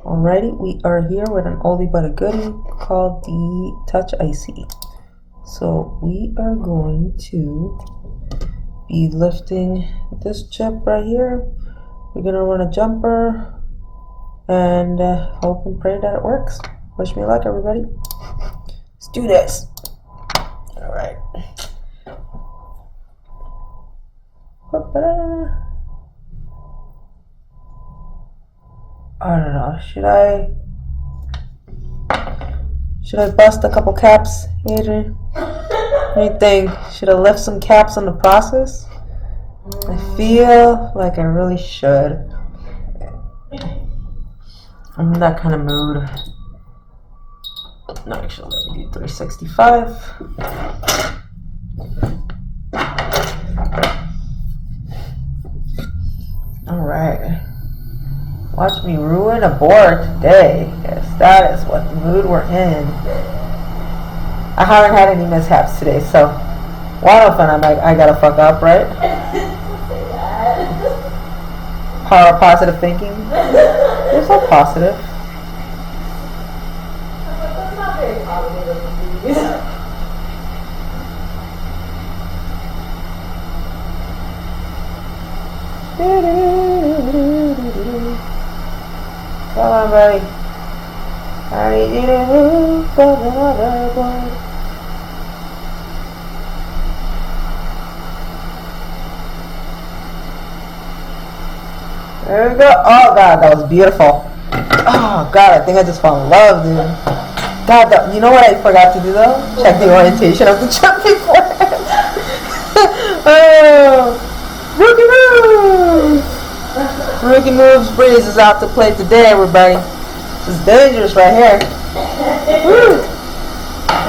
Alrighty, we are here with an oldie but a goodie called the Touch Icy. So we are going to be lifting this chip right here. We're gonna run a jumper and hope and pray that it works. Wish me luck, everybody. Let's do this. All right. I don't know. Should I bust a couple caps, Adrian? What do you think? Should I lift some caps on the process? I feel like I really should. I'm in that kind of mood. No, actually, let me do 365. Alright. Watch me ruin a board today. Yes, that is what the mood we're in. I haven't had any mishaps today, so one of them I gotta fuck up, right? Power of positive thinking. You're so positive. That's not very positive. Come on, buddy. I need you to move from another board. There we go. Oh god, that was beautiful. Oh god, I think I just fell in love, dude. God, you know what I forgot to do though? Check the orientation of the jump beforehand. Oh, rookie moves! Rookie moves Breeze is out to play today, everybody. This is dangerous right here. Woo.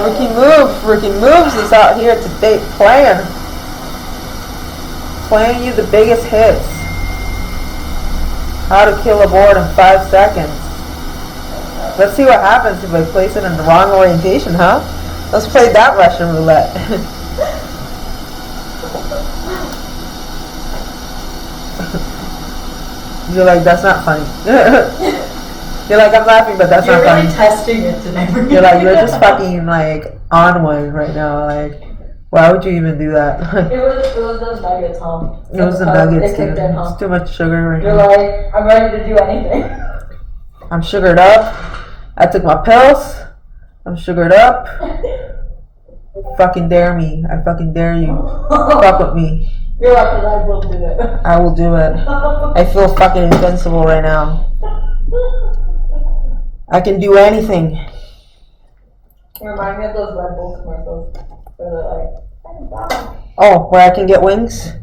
Rookie moves is out here today playing you the biggest hits. How to kill a board in 5 seconds. Let's see what happens if I place it in the wrong orientation, huh? Let's play that Russian roulette. You're like, that's not funny. You're like, I'm laughing, but that's not funny. You're really testing it today. You're like, you're just fucking like on one right now. Like, why would you even do that? It was those nuggets, huh? It was the nuggets, dude. It's too much sugar right You're now. like, I'm ready to do anything. I'm sugared up. I took my pills. I'm sugared up. Fucking dare me. I fucking dare you. Fuck with me. You're like, I will do it. I will do it. I feel fucking invincible right now. I can do anything. You remind me of those Red Bull commercials where they're like, oh, where I can get wings?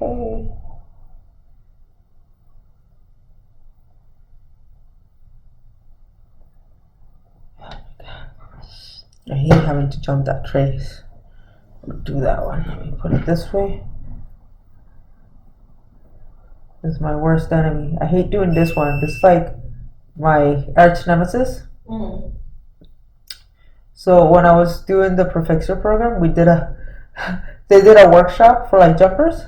Okay. I hate having to jump that trace. Do that one. Let me put it this way. This is my worst enemy. I hate doing this one. This is like my arch nemesis. Mm-hmm. So when I was doing the Perfectio program, they did a workshop for like jumpers.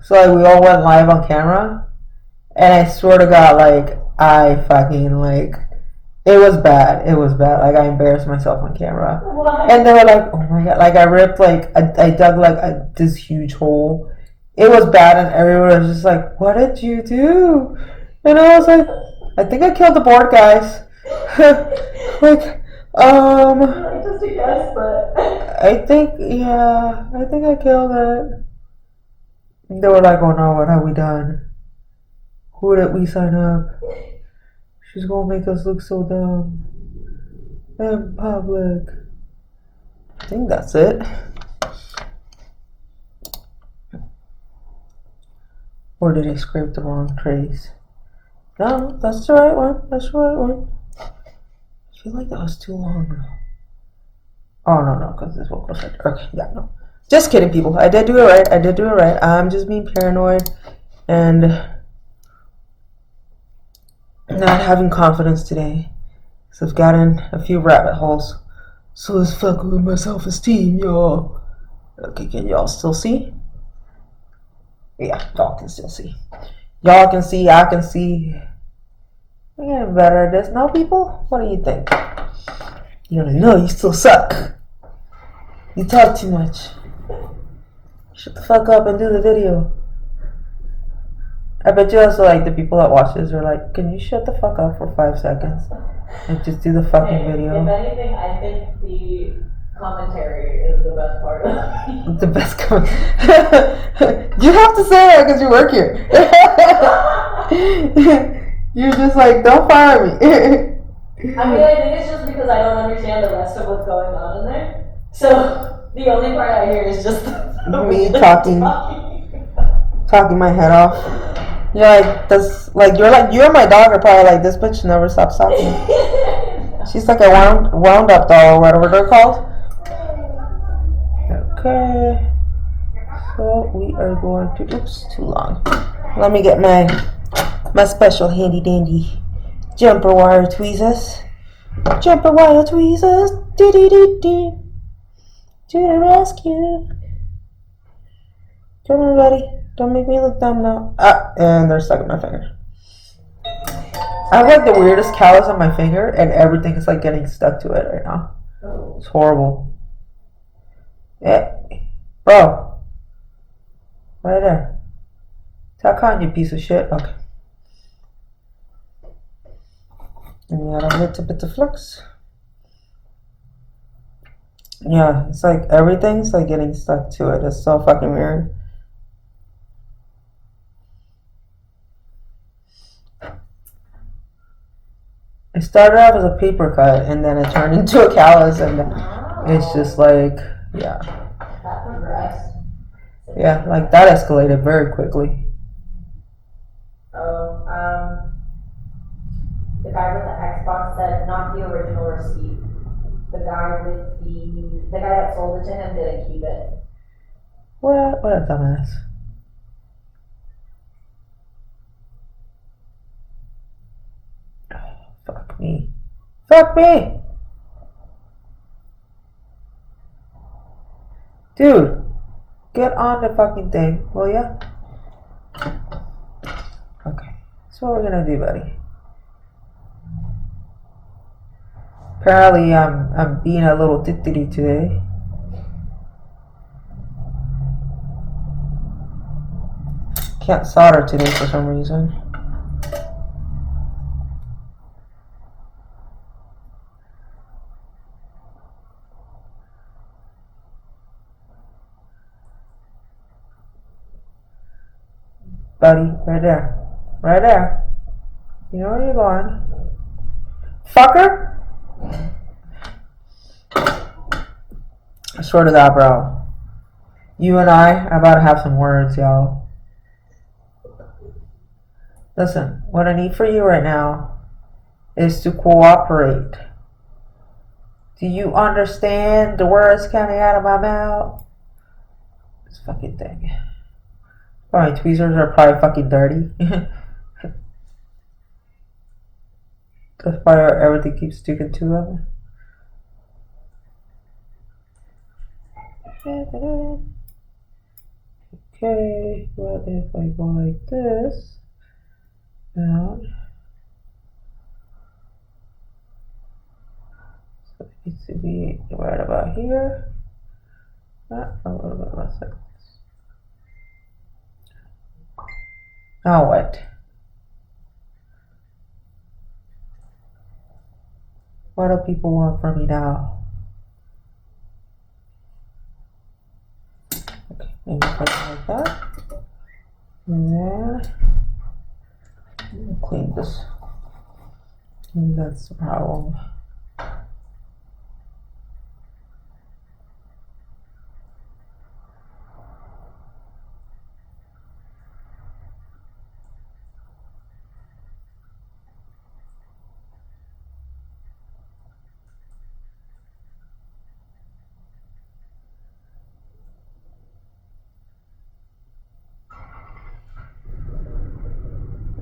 So like we all went live on camera, and I swear to God, like I fucking like it was bad. It was bad. Like I embarrassed myself on camera. Why? And they were like, "Oh my God!" Like I ripped like I dug like this huge hole. It was bad, and everyone was just like, "What did you do?" And I was like, "I think I killed the board, guys." Like, Just a guess, but I think I killed it. And they were like, "Oh no, what have we done? Who did we sign up? She's gonna make us look so dumb in public." I think that's it. Or did I scrape the wrong trace? No, that's the right one. That's the right one. I feel like that was too long. Oh, no, because this will go center. Okay, yeah, no. Just kidding, people. I did do it right. I'm just being paranoid and not having confidence today. So I've gotten a few rabbit holes. So it's fucking with my self-esteem, y'all. Okay, can y'all still see? Yeah, y'all can still see. Y'all can see, I can see. I'm getting better at this. No, people? What do you think? You're like, no, you still suck. You talk too much. Shut the fuck up and do the video. I bet you also like the people that watch this are like, can you shut the fuck up for 5 seconds and just do the fucking video? If anything, I think the commentary is the best part of it. The best You have to say it because you work here. You're just like, don't fire me. I mean, I think it's just because I don't understand the rest of what's going on in there. So the only part I hear is just me talking my head off. You're like this, like you and my dog are probably like, this bitch never stops talking. She's like a wound up doll or whatever they're called. Okay. So we are going to, oops, too long. Let me get my special handy dandy jumper wire tweezers. Jumper wire tweezers. Do-do-do-do. To the rescue. Come on, buddy. Don't make me look dumb now. Ah, and they're stuck in my finger. I have like the weirdest callus on my finger, and everything is like getting stuck to it right now. It's horrible. Yeah. Bro. Right there. Tuck on, you piece of shit. Okay. And you got a little bit of flux. Yeah, it's like everything's like getting stuck to it. It's so fucking weird. It started off as a paper cut and then it turned into a callus, and it's just like, yeah. That progressed. Yeah, like that escalated very quickly. Oh, the guy with the Xbox said not the original receipt. The guy that sold it to him didn't keep it. What a dumbass. Fuck me. Fuck me! Dude, get on the fucking thing, will ya? Okay, that's what we're gonna do, buddy. Apparently, I'm being a little tittity today. Can't solder today for some reason. Buddy, right there. Right there. You know where you're going. Fucker! I swear to God, bro. You and I are about to have some words, y'all. Listen, what I need for you right now is to cooperate. Do you understand the words coming out of my mouth? This fucking thing. My tweezers are probably fucking dirty. That's probably everything keeps sticking to them. Okay, what if I go like this? Down. So it needs to be right about here. A little bit less like this. Now what? What do people want from me now? Okay, maybe like that. And then we'll clean this. Maybe that's the problem.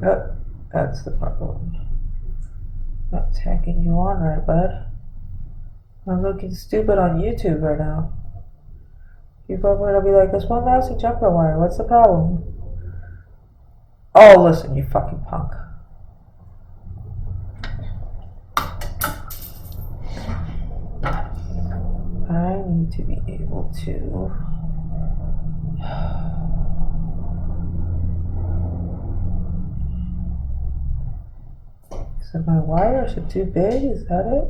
Yep, that's the problem. Not tagging you on right, bud. I'm looking stupid on YouTube right now. People are gonna be like, this one lasting jumper wire, what's the problem? Oh, listen, you fucking punk. I need to be able to... So my wires are too big, is that it?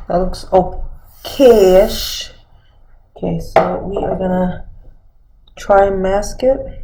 That looks okay-ish. Okay, so we are gonna try and mask it.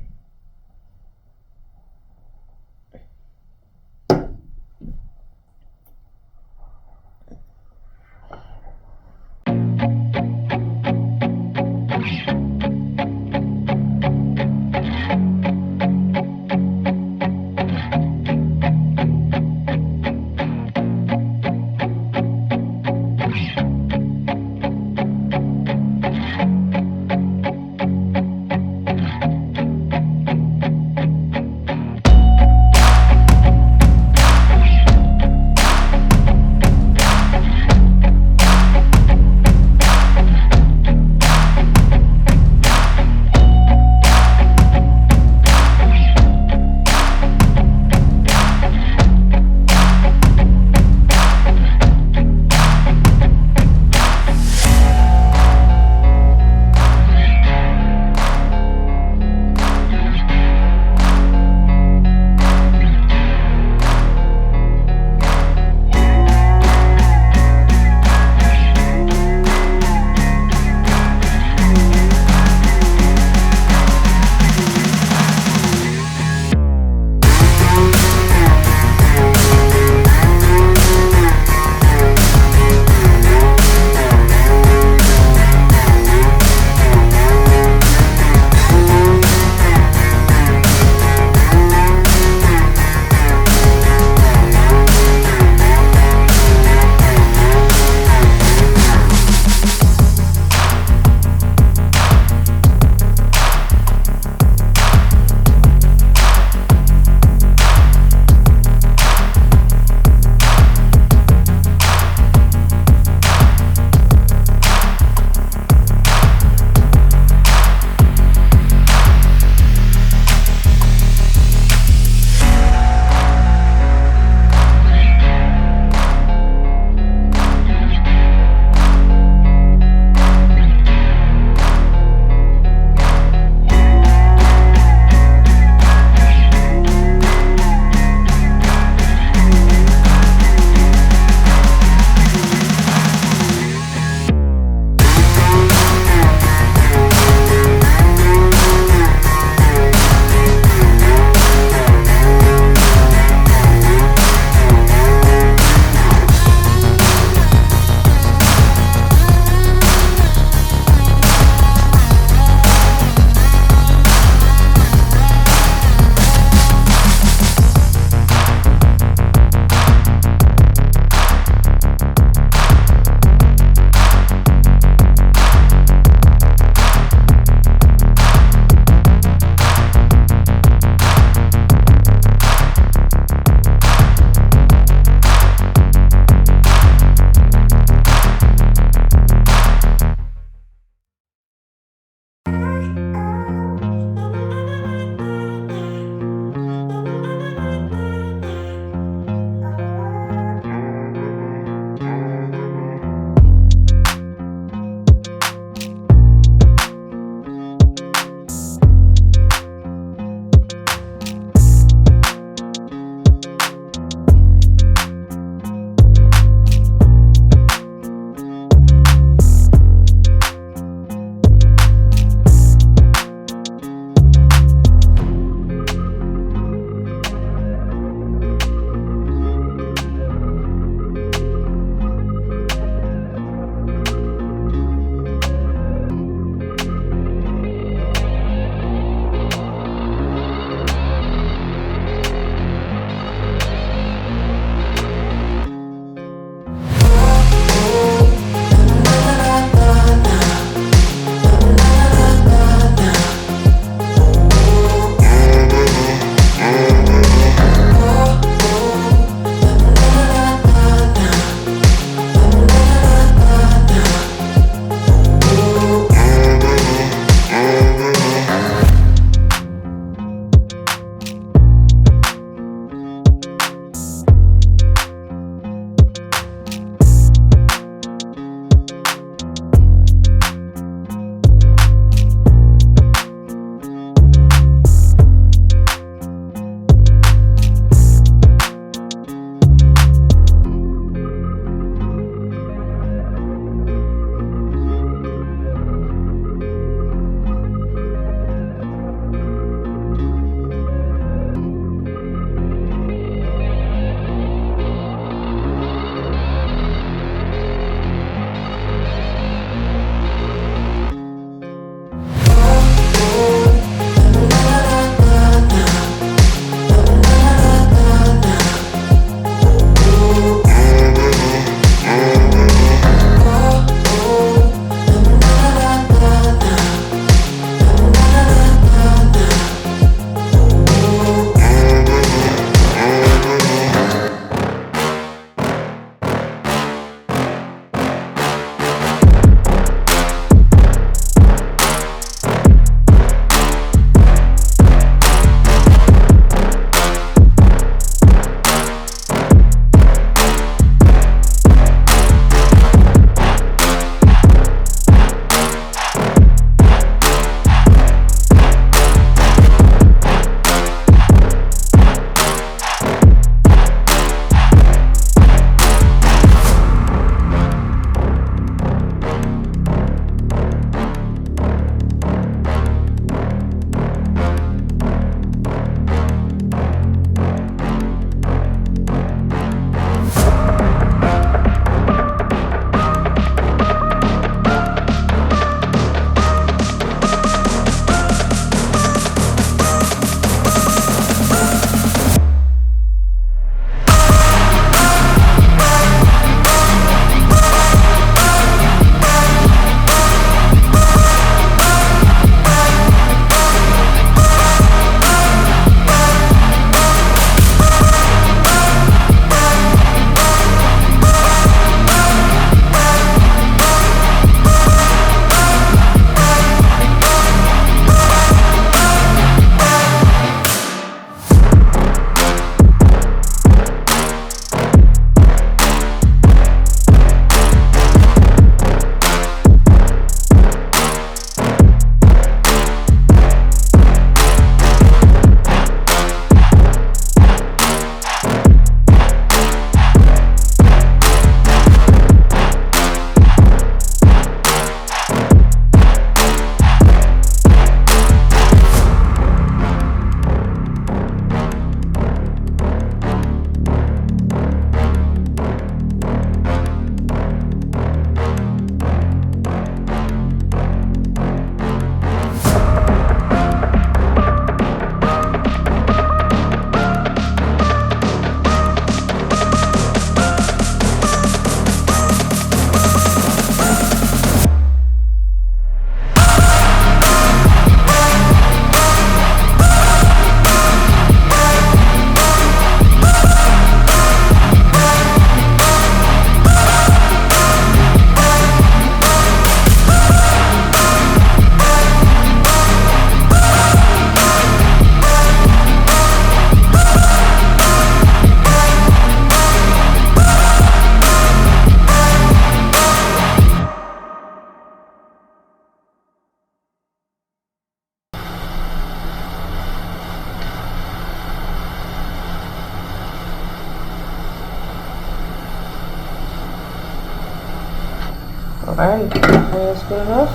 Alright, that's good enough.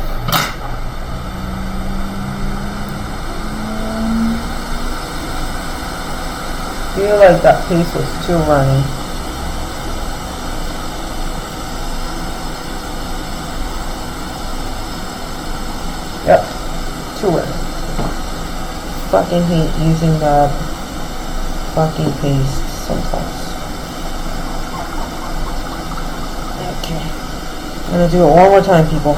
I feel like that pace was too runny. Yep, too runny. Fucking hate using that fucking paste sometimes. Okay. I'm gonna do it one more time, people.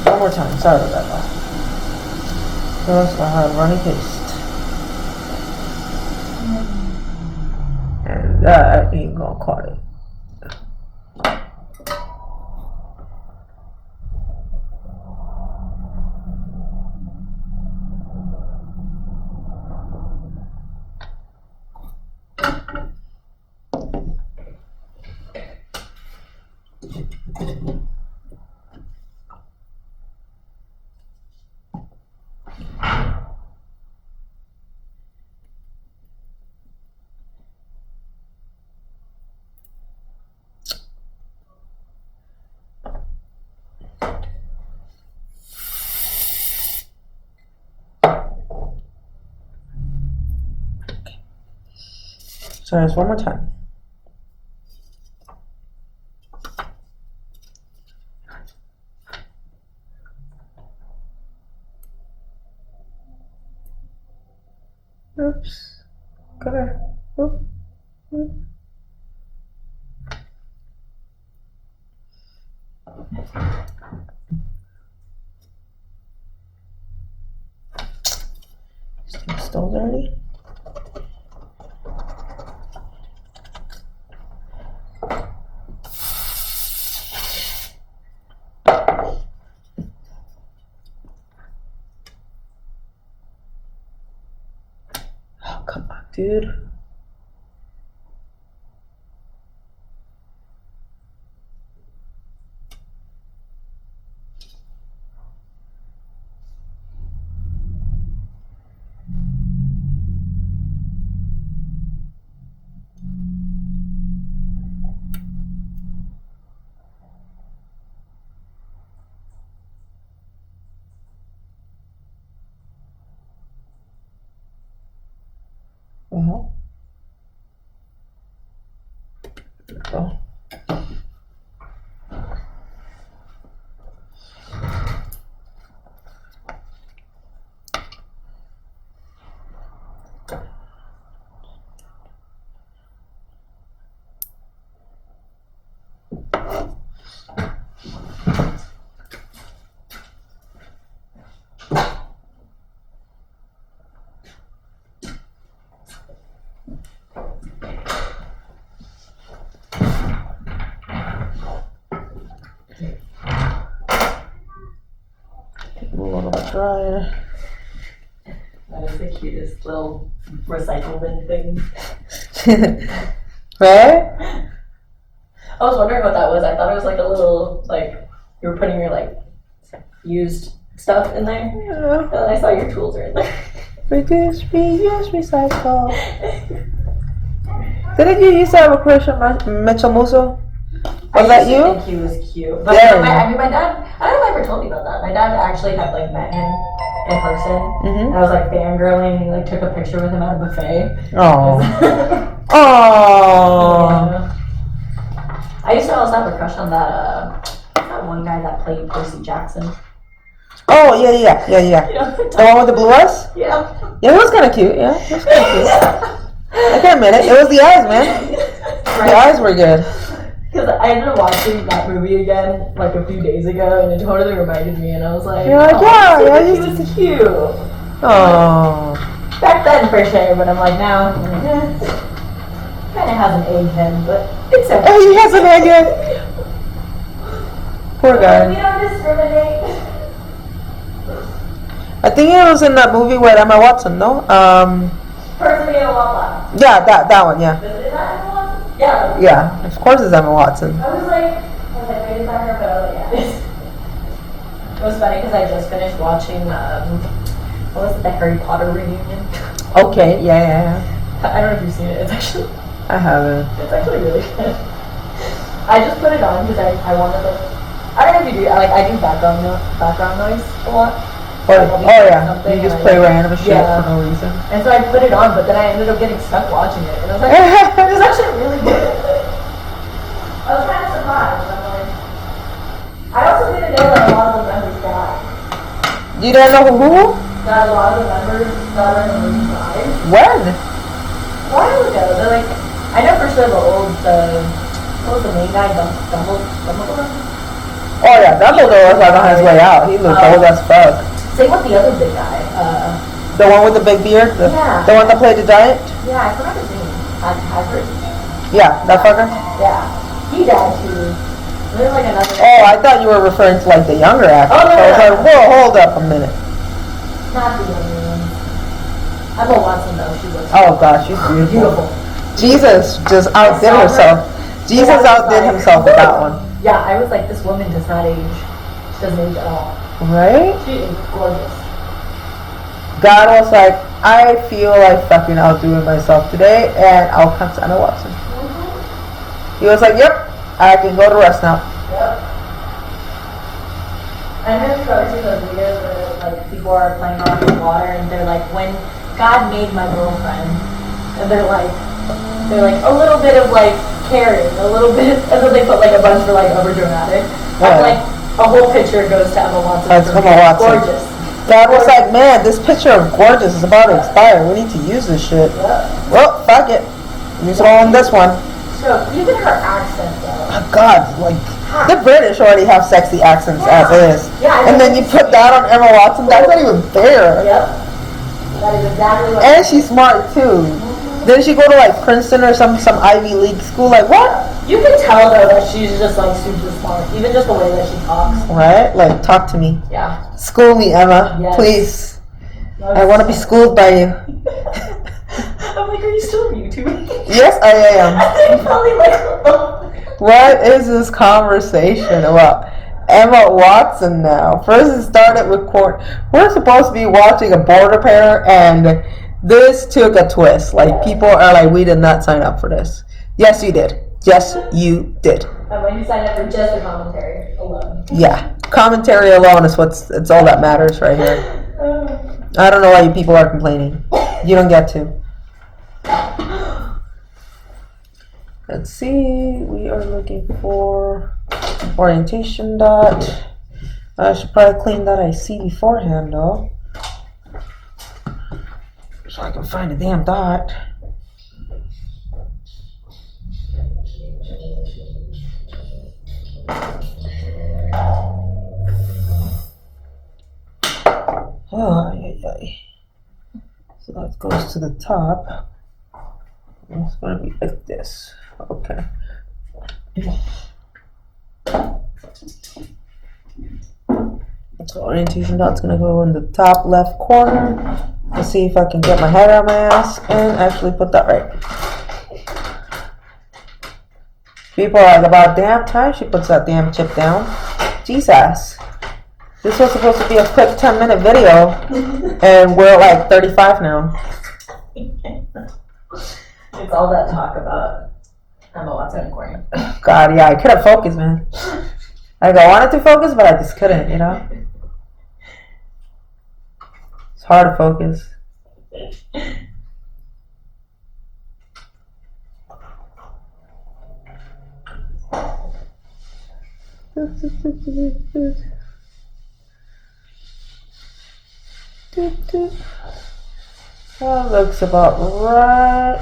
One more time. Sorry about that. Because I had runny paste. And that ain't gonna cut it. So just one more time. Oops. Gotta. Oop. Oop. Still dirty. Oh, come on, dude. Well, there we go. A little dryer. That is the cutest little recycle bin thing. Right? I was wondering what that was. I thought it was like a little, like, you were putting your, like, used stuff in there. Yeah. And then I saw your tools are in there. Reduce, reuse, recycle. Didn't you used to have a crush on Mechamuso? Was that you? I think he was cute. But Yeah. my dad, I don't know if I ever told you about that. My dad actually had, like, met him in person. Mm-hmm. And I was, like, fangirling, and he, like, took a picture with him at a buffet. Oh. Oh. Yeah. I used to also have a crush on that one guy that played Percy Jackson. Oh, yeah. Yeah. The one with the blue eyes? Yeah. Yeah, it was kind of cute. Yeah, it was kind of cute. I can't admit it. It was the eyes, man. Right. The eyes were good. Because I ended up watching that movie again, like, a few days ago, and it totally reminded me, and I was like, You're like, yeah, he was cute. Oh. Back then, for sure, but I'm like, now, kind of hasn't aged him, but it's okay. Oh, he hasn't had yet. Poor We guy. don't discriminate. I think he was in that movie with Emma Watson, no? Person in a lot. Yeah, that one, yeah. Is that Emma Watson? Yeah. Yeah, of course it's Emma Watson. I was like, wait, is that her? But I was like, yeah. It was funny because I just finished watching, what was it, the Harry Potter reunion? Okay, yeah. I don't know if you've seen it. I haven't. It's actually really good. I just put it on because I wanted to. I don't know if you do. I do background noise a lot. Oh yeah, you just play random shit for no reason. And so I put it on, but then I ended up getting stuck watching it, and I was like, it was actually really good. I was kind of surprised. I'm like, I also didn't know that a lot of the members died. You don't know who? That a lot of the members that were in the movie died. When? A while ago. They're like, I know for sure what was the main guy, Dumbledore? Oh yeah, Dumbledore was like on his way out. He looked old as fuck. Same with the other big guy. The one with the big beard? The one that played the giant? Yeah, I forgot his name. Hagrid? Yeah, that fucker? Yeah. He died too. There's like another. Oh, I thought you were referring to like the younger actor. Oh, no, I was like, whoa, hold up a minute. Not the younger one. Emma Watson though, she was. Oh gosh, she's beautiful. Jesus just outdid herself. Jesus outdid himself with that one. Yeah, I was like, this woman does not age. She doesn't age at all. Right? She is gorgeous. God was like, I feel like fucking outdoing myself today, and I'll come to Emma Watson. He was like, yep, I can go to rest now. Yep. And then you probably see those videos where like people are playing around with water, and they're like, when God made my girlfriend, and they're like a little bit of like caring, a little bit, and then they put like a bunch for like over dramatic. And like a whole picture goes to Emma Watson. That's Emma Watson. Gorgeous. God was like, man, this picture of gorgeous is about to expire. We need to use this shit. Yep. Well, fuck it. Use it all in this one. So even her accent though. Oh, God, like the British already have sexy accents as is. Yeah. And then you put that on Emma Watson. That's not even fair. Yep. That is exactly what. And she's smart too. Didn't she go to like Princeton or some Ivy League school? Like what? You can tell though that she's just like super smart, even just the way that she talks. Right? Like talk to me. Yeah. School me, Emma. Yes. Please. I want to be schooled by you. I'm like, are you still on YouTube? Yes, I am. Probably like. What is this conversation about? Emma Watson now. First it started with we're supposed to be watching a border pair, and this took a twist. Like people are like, we did not sign up for this. Yes, you did. Yes, you did. And when you sign up for just the commentary alone. Yeah, commentary alone is it's all that matters right here. I don't know why you people are complaining. You don't get to. Let's see. We are looking for orientation dot. I should probably clean that IC beforehand though, so I can find a damn dot. Oh, yeah. So that goes to the top. It's going to be like this. Okay. So orientation dot's going to go in the top left corner. Let's see if I can get my head out of my ass and actually put that right. People are like, about damn time she puts that damn chip down. Jesus. This was supposed to be a quick 10-minute video, and we're like 35 now. It's all that talk about Emma Watson and Courtney. God, yeah, I couldn't focus, man. Like, I wanted to focus, but I just couldn't, you know? It's hard to focus. That looks about right.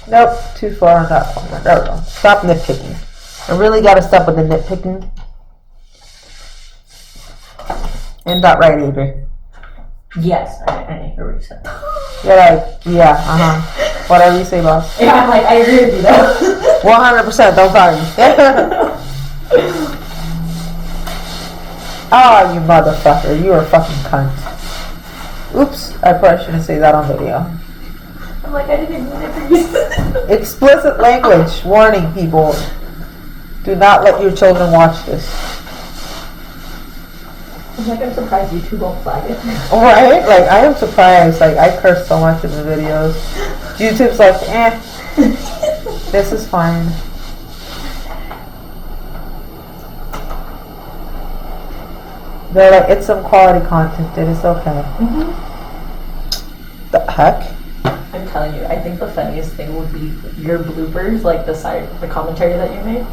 Nope, too far on that corner. There we go. Stop nitpicking. I really gotta stop with the nitpicking. Ain't that right, Adri? Yes, I hear what you said. You're like, yeah, whatever you say, boss. Yeah, I'm like, I agree with you though. 100%, don't sorry. Oh, you motherfucker. You are a fucking cunt. Oops, I probably shouldn't say that on video. I'm like, I didn't mean it for you. Explicit language. Warning, people. Do not let your children watch this. I'm like, I'm surprised YouTube won't flag it. Right? Like, I am surprised. Like, I curse so much in the videos. YouTube's like, this is fine. They're like, it's some quality content, dude. It's okay. The heck? I'm telling you, I think the funniest thing would be your bloopers, like the commentary that you made,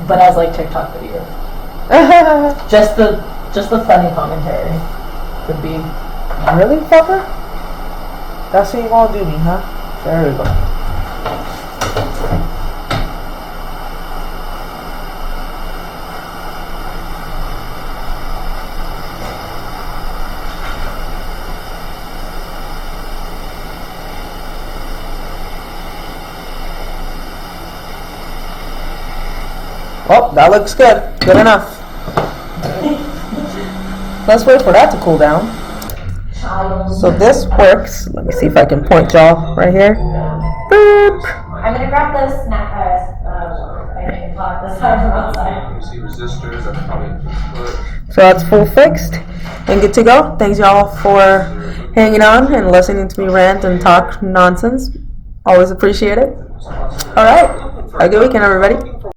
but as like TikTok videos. Just the funny commentary would be. Really, fucker? That's what you gonna do me, huh? There we go. Well, that looks good. Good enough. Let's wait for that to cool down. So this works. Let me see if I can point y'all right here. Boop. I'm gonna grab the snack. I can talk this time from outside. You see resistors, that's probably So that's full fixed and good to go. Thanks y'all for hanging on and listening to me rant and talk nonsense. Always appreciate it. All right. Have a good weekend, everybody.